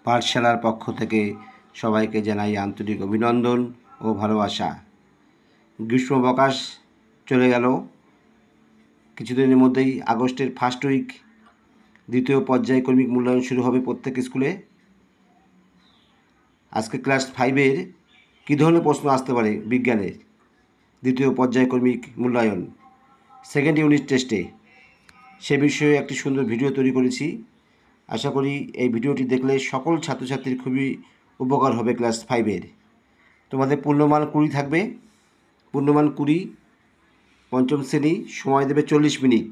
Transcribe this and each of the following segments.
পাঠশালার পক্ষ থেকে সবাইকে জানাই আন্তরিক অভিনন্দন ও ভালোবাসা। গ্রীষ্মাবকাশ চলে গেল, কিছুদিনের মধ্যেই আগস্টের ফার্স্ট উইক দ্বিতীয় পর্যায়ে কর্মিক মূল্যায়ন শুরু হবে প্রত্যেক স্কুলে। আজকে ক্লাস 5-এর কী ধরনের প্রশ্ন আসতে পারে বিজ্ঞানের দ্বিতীয় পর্যায়ে কর্মিক মূল্যায়ন সেকেন্ড ইউনিট টেস্টে, সে বিষয়ে একটি সুন্দর ভিডিও তৈরি করেছি। আশা করি এই ভিডিওটি দেখলে সকল ছাত্রছাত্রীর খুবই উপকার হবে। ক্লাস 5-এর তোমাদের পূর্ণমান 20 থাকবে, পূর্ণমান 20, পঞ্চম শ্রেণী, সময় দেবে 40 মিনিট।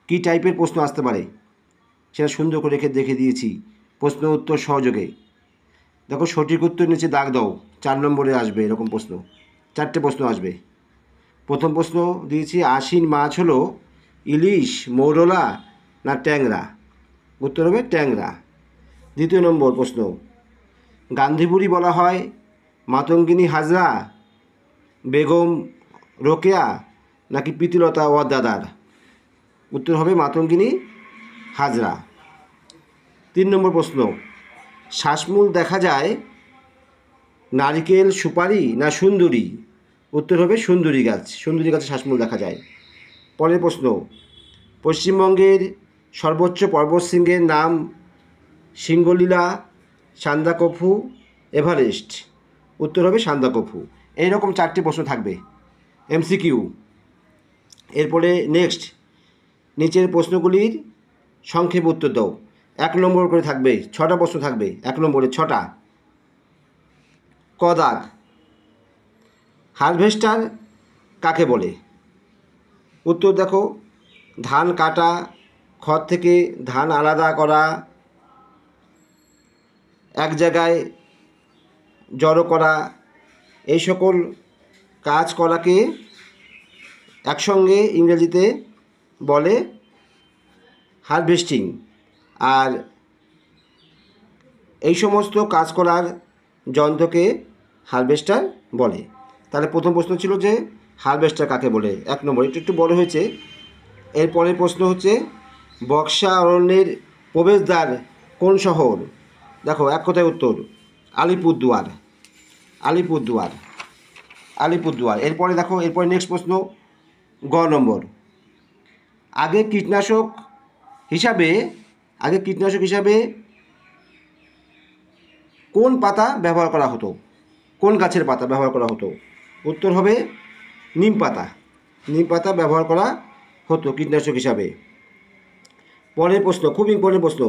কী টাইপের প্রশ্ন আসতে পারে সেটা সুন্দর করে দেখে দিয়েছি প্রশ্ন উত্তর সহযোগে। দেখো, সঠিক উত্তর নিচে দাগ দাও, 4 নম্বরে আসবে এরকম প্রশ্ন, 4টে প্রশ্ন আসবে। প্রথম প্রশ্ন দিয়েছি, আশ্বিন মাছ হলো ইলিশ, মৌরলা না ট্যাংরা? উত্তর হবে ট্যাংরা। দ্বিতীয় নম্বর প্রশ্ন, গান্ধীবুড়ি বলা হয় মাতঙ্গিনী হাজরা, বেগম রোকেয়া নাকি প্রীতিলতা ওয়াদ্দেদার? উত্তর হবে মাতঙ্গিনী হাজরা। 3 নম্বর প্রশ্ন, শ্বাসমূল দেখা যায় নারিকেল, সুপারি না সুন্দরী? উত্তর হবে সুন্দরী গাছ, সুন্দরী গাছে শ্বাসমূল দেখা যায়। পরের প্রশ্ন, পশ্চিমবঙ্গের সর্বোচ্চ পর্বতশৃঙ্গের নাম সিঙ্গলীলা, সান্দাকফু, এভারেস্ট? উত্তর হবে সান্দাকফু। এইরকম 4টি প্রশ্ন থাকবে এমসিকিউ। এরপরে নেক্সট, নিচের প্রশ্নগুলির সংক্ষেপ উত্তর দাও। 1 নম্বর করে থাকবে, 6টা প্রশ্ন থাকবে, 1 নম্বরে 6টা। ক দাগ, হারভেস্টার কাকে বলে? উত্তর দেখো, ধান কাটা, খড় থেকে ধান আলাদা করা, এক জায়গায় জড়ো করা, এই সকল কাজ করাকে একসঙ্গে ইংরেজিতে বলে হারভেস্টিং। আর এই সমস্ত কাজ করার যন্ত্রকে হারভেস্টার বলে। তাহলে প্রথম প্রশ্ন ছিল যে হারভেস্টার কাকে বলে, 1 নম্বর। একটু বড় হয়েছে। এরপরের প্রশ্ন হচ্ছে, বক্সা অরণ্যের প্রবেশদ্বার কোন শহর? দেখো, এক কথায় উত্তর আলিপুরদুয়ার, আলিপুরদুয়ার, আলিপুরদুয়ার। এরপরে দেখো, এরপরে নেক্সট প্রশ্ন, গ নম্বর, আগে কীটনাশক হিসাবে কোন পাতা ব্যবহার করা হতো? কোন গাছের পাতা ব্যবহার করা হতো? উত্তর হবে নিম পাতা, নিম পাতা ব্যবহার করা হতো কীটনাশক হিসাবে। পরের প্রশ্ন, খুব ইম্পর্টেন্ট প্রশ্ন,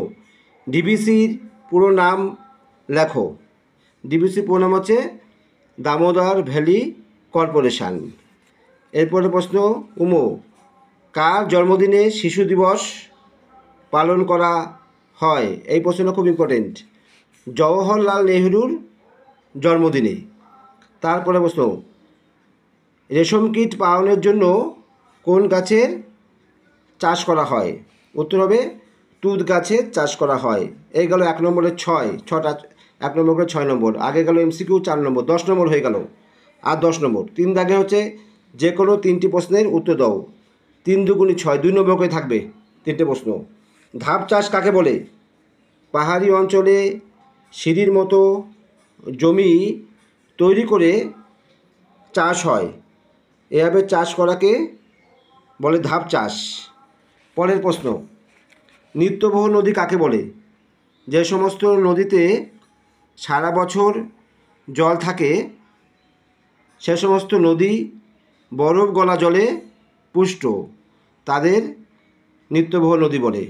ডিভিসির পুরো নাম লেখো। ডিভিসির পুরো নাম হচ্ছে দামোদর ভ্যালি কর্পোরেশন। এরপরে প্রশ্ন, উমো, কার জন্মদিনে শিশু দিবস পালন করা হয়? এই প্রশ্নটা খুব ইম্পর্টেন্ট, জওহরলাল নেহরুর জন্মদিনে। তারপরে প্রশ্ন, রেশম কীট পালনের জন্য কোন গাছের চাষ করা হয়? উত্তর হবে তুঁত গাছের চাষ করা হয়। এই গেল 1 নম্বরের 6টা, 1 নম্বর করে 6 নম্বর। আগে গেল এমসিকিউ 4 নম্বর, 10 নম্বর হয়ে গেল। আর 10 নম্বর 3 দাগে হচ্ছে যে কোনো 3টি প্রশ্নের উত্তর দাও। 3 দুগুণে 6, 2 নম্বর করে থাকবে 3টে প্রশ্ন। ধাপ চাষ কাকে বলে? পাহাড়ি অঞ্চলে সিঁড়ির মতো জমি তৈরি করে চাষ হয়, এভাবে চাষ করাকে বলে ধাপ চাষ। পরের প্রশ্ন, নিত্যবহ নদী কাকে বলে? যে সমস্ত নদীতে সারা বছর জল থাকে সে সমস্ত নদী বরফ গলা জলে পুষ্ট, তাদের নিত্যবহ নদী বলে।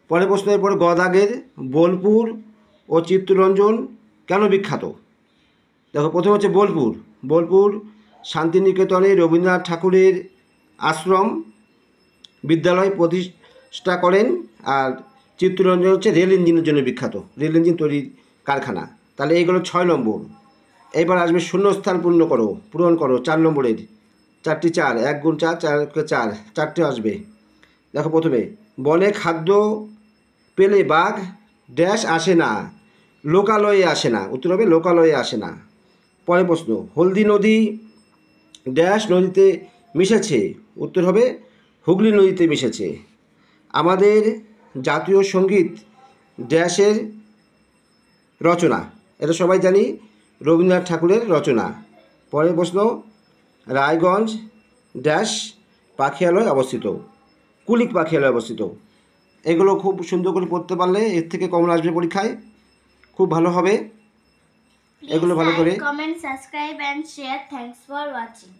পরের প্রশ্নের পর গ দাগের, বোলপুর ও চিত্তরঞ্জন কেন বিখ্যাত? দেখো, প্রথম হচ্ছে বোলপুর। বোলপুর শান্তিনিকেতনে রবীন্দ্রনাথ ঠাকুরের আশ্রম বিদ্যালয় প্রতিষ্ঠা করেন। আর চিত্তরঞ্জন হচ্ছে রেল ইঞ্জিনের জন্য বিখ্যাত, রেল ইঞ্জিন তৈরির কারখানা। তাহলে এইগুলো 6 নম্বর। এবার আসবে শূন্যস্থান পূরণ করো 4 নম্বরের, 4টি 4, 1 গুণ 4, 4 4, 4টে আসবে। দেখো, প্রথমে, বনে খাদ্য পেলে বাঘ ড্যাশ আসে না, লোকালয়ে আসে না। উত্তর হবে লোকালয়ে আসে না। পরের প্রশ্ন, হলদি নদী ড্যাশ নদীতে মিশেছে? উত্তর হবে হুগলি নদীতে মিশেছে। আমাদের জাতীয় সঙ্গীত ড্যাশের রচনা, এটা সবাই জানি রবীন্দ্রনাথ ঠাকুরের রচনা। পরের প্রশ্ন, রায়গঞ্জ ড্যাশ পাখিয়ালয় অবস্থিত, কুলিক পাখিয়ালয় অবস্থিত। এগুলো খুব সুন্দর করে পড়তে পারলে এর থেকে কমন আসবে পরীক্ষায়, খুব ভালো হবে। এগুলো ভালো করে comment, subscribe and share. Thanks for watching.